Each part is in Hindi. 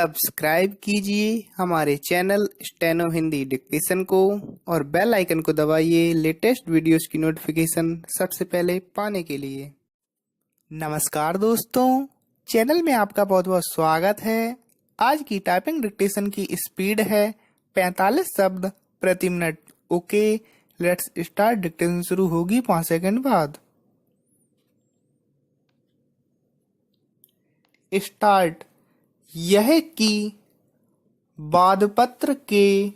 सब्सक्राइब कीजिए हमारे चैनल स्टेनो हिंदी डिक्टेशन को और बेल आइकन को दबाइए लेटेस्ट वीडियोस की नोटिफिकेशन सबसे पहले पाने के लिए। नमस्कार दोस्तों, चैनल में आपका बहुत बहुत स्वागत है। आज की टाइपिंग डिक्टेशन की स्पीड है 45 शब्द प्रति minute. Okay, let's start. Dictation शुरू होगी 5 सेकंड बाद। स्टार्ट। यह की वादपत्र के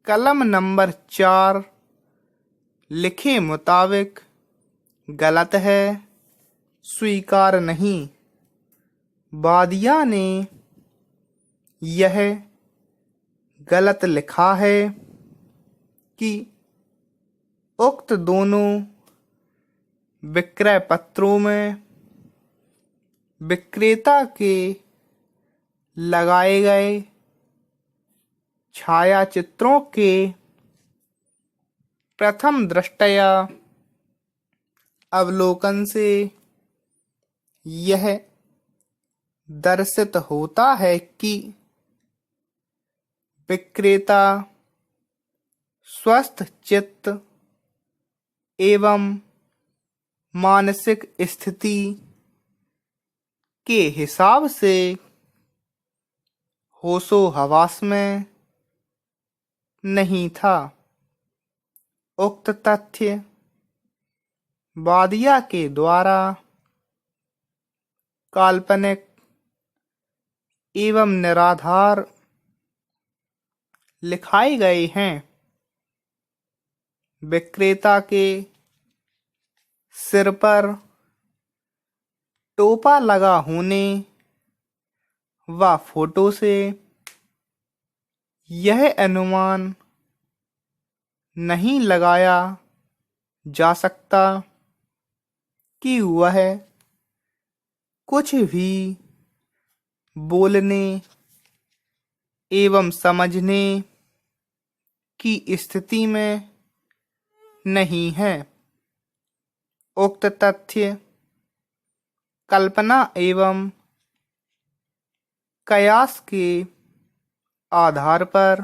कलम नंबर 4 लिखे मुताबिक गलत है, स्वीकार नहीं। वादिया ने यह गलत लिखा है कि उक्त दोनों विक्रय पत्रों में विक्रेता के लगाए गए छायाचित्रों के प्रथम दृष्टया अवलोकन से यह दर्शित होता है कि विक्रेता स्वस्थ चित्त एवं मानसिक स्थिति के हिसाब से होशो हवास में नहीं था। उक्त तथ्य वादिया के द्वारा काल्पनिक एवं निराधार लिखाए गए हैं। विक्रेता के सिर पर टोपा लगा होने व फोटो से यह अनुमान नहीं लगाया जा सकता कि वह कुछ भी बोलने एवं समझने की स्थिति में नहीं है। उक्त तथ्य कल्पना एवं कयास के आधार पर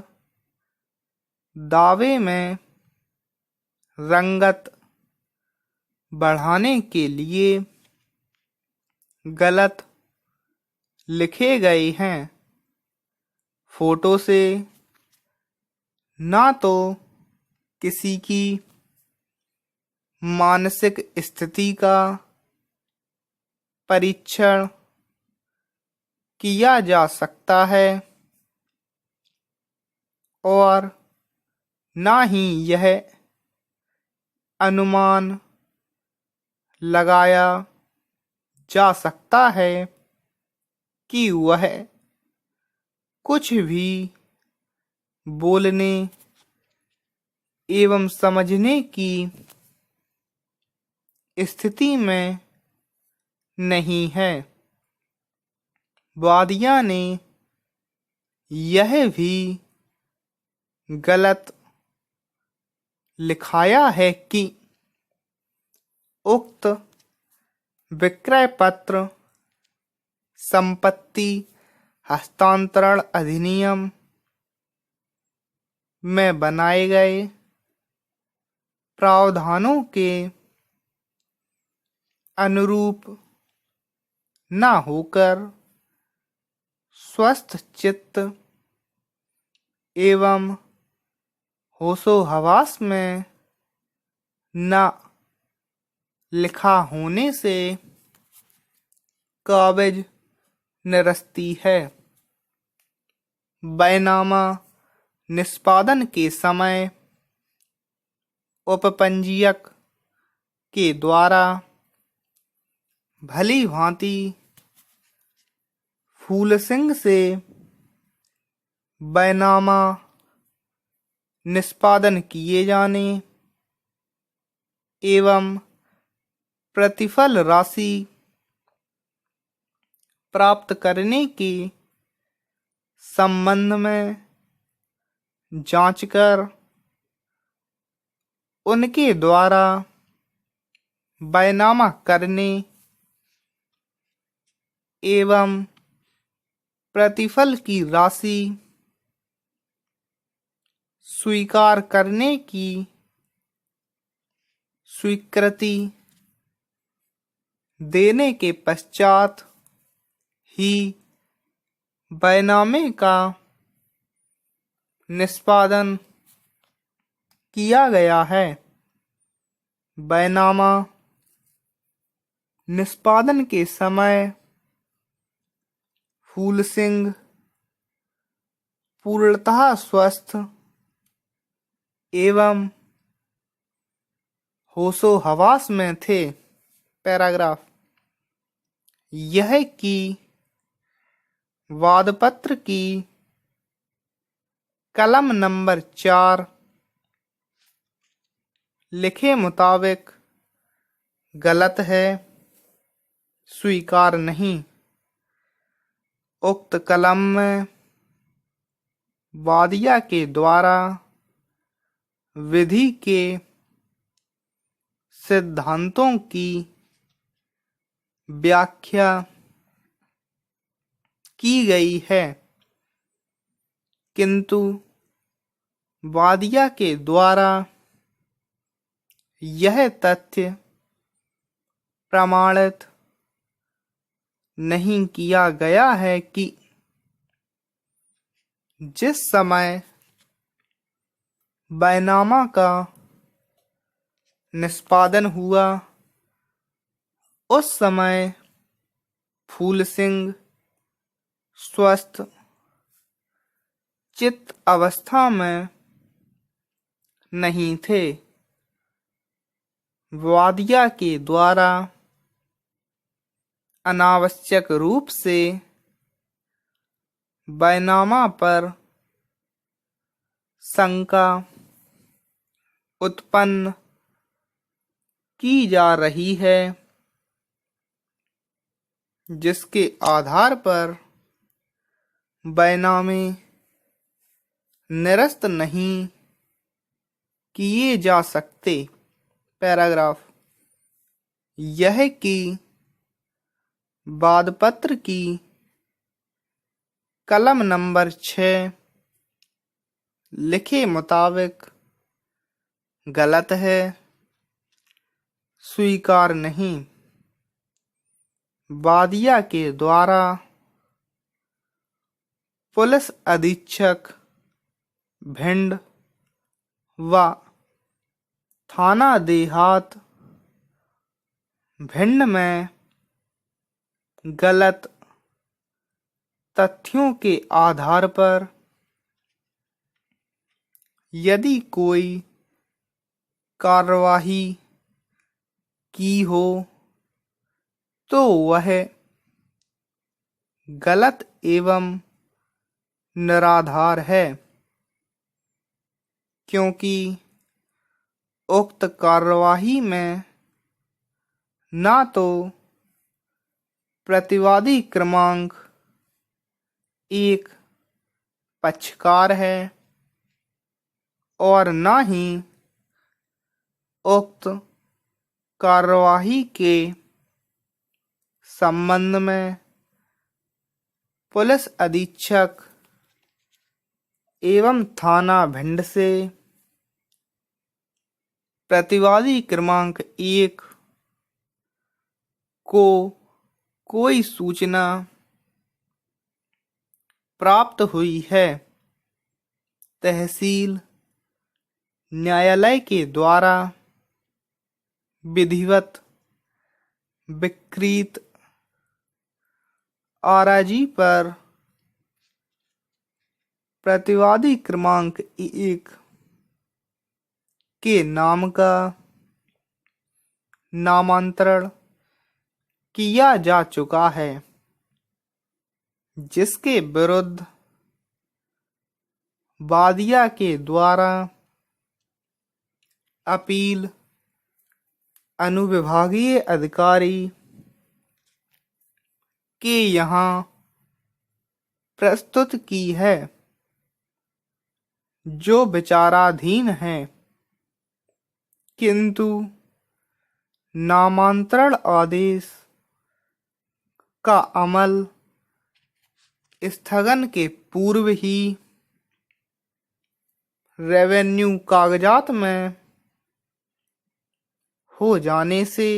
दावे में रंगत बढ़ाने के लिए गलत लिखे गए हैं। फोटो से ना तो किसी की मानसिक स्थिति का परीक्षण किया जा सकता है और ना ही यह अनुमान लगाया जा सकता है कि वह कुछ भी बोलने एवं समझने की स्थिति में नहीं है। वादिया ने यह भी गलत लिखाया है कि उक्त विक्रय पत्र संपत्ति हस्तांतरण अधिनियम में बनाए गए प्रावधानों के अनुरूप न होकर स्वस्थ चित्त एवं होशो हवास में न लिखा होने से काबिज निरस्ती है। बैनामा निष्पादन के समय उपपंजीयक के द्वारा भली भांति फूल सिंह से बैनामा निष्पादन किए जाने एवं प्रतिफल राशि प्राप्त करने के संबंध में जांच कर उनके द्वारा बैनामा करने एवं प्रतिफल की राशि स्वीकार करने की स्वीकृति देने के पश्चात ही बैनामे का निष्पादन किया गया है। बैनामा निष्पादन के समय फूल सिंह पूर्णतः स्वस्थ एवं होशो हवास में थे। पैराग्राफ। यह कि वादपत्र की कलम नंबर 4 लिखे मुताबिक गलत है, स्वीकार नहीं। उक्त कलम में वादिया के द्वारा विधि के सिद्धांतों की व्याख्या की गई है, किंतु वादिया के द्वारा यह तथ्य प्रमाणित नहीं किया गया है कि जिस समय बैनामा का निष्पादन हुआ उस समय फूल सिंह स्वस्थ चित्त अवस्था में नहीं थे। वादिया के द्वारा अनावश्यक रूप से बैनामा पर शंका उत्पन्न की जा रही है, जिसके आधार पर बैनामे निरस्त नहीं किए जा सकते। पैराग्राफ। यह कि वादपत्र की कलम नंबर 6 लिखे मुताबिक गलत है, स्वीकार नहीं। वादिया के द्वारा पुलिस अधीक्षक भिंड व थाना देहात भिंड में गलत तथ्यों के आधार पर यदि कोई कार्यवाही की हो तो वह गलत एवं निराधार है, क्योंकि उक्त कार्यवाही में ना तो प्रतिवादी क्रमांक 1 पक्षकार है और ना ही उक्त कार्यवाही के संबंध में पुलिस अधीक्षक एवं थाना भिंड से प्रतिवादी क्रमांक 1 को कोई सूचना प्राप्त हुई है। तहसील न्यायालय के द्वारा विधिवत विकृत आराजी पर प्रतिवादी क्रमांक 1 के नाम का नामांतरण किया जा चुका है, जिसके विरुद्ध वादिया के द्वारा अपील अनुविभागीय अधिकारी के यहाँ प्रस्तुत की है, जो विचाराधीन है, किंतु नामांतरण आदेश का अमल स्थगन के पूर्व ही रेवेन्यू कागजात में हो जाने से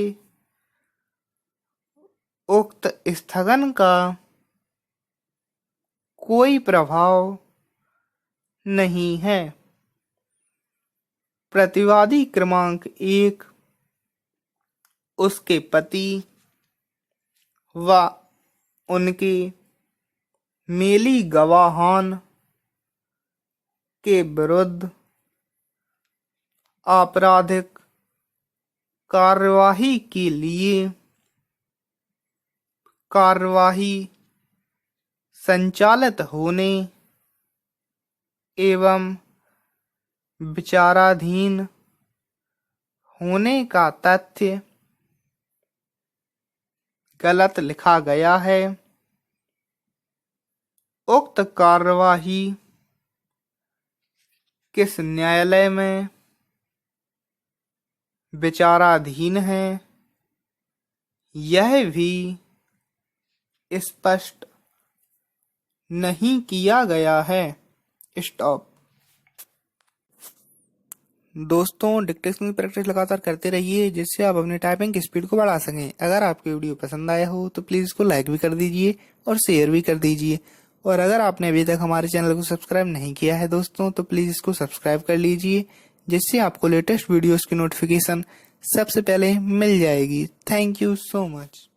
उक्त स्थगन का कोई प्रभाव नहीं है। प्रतिवादी क्रमांक 1 उसके पति व उनके मेली गवाहान के विरुद्ध आपराधिक कार्यवाही के लिए कार्यवाही संचालित होने एवं विचाराधीन होने का तथ्य गलत लिखा गया है। उक्त कार्यवाही किस न्यायालय में विचाराधीन है यह भी स्पष्ट नहीं किया गया है। स्टॉप। दोस्तों, डिक्टेशन की प्रैक्टिस लगातार करते रहिए जिससे आप अपनी टाइपिंग की स्पीड को बढ़ा सकें। अगर आपकी वीडियो पसंद आया हो तो प्लीज़ इसको लाइक भी कर दीजिए और शेयर भी कर दीजिए। और अगर आपने अभी तक हमारे चैनल को सब्सक्राइब नहीं किया है दोस्तों तो प्लीज़ इसको सब्सक्राइब कर लीजिए जिससे आपको लेटेस्ट वीडियोस की नोटिफिकेशन सबसे पहले मिल जाएगी। Thank you so much.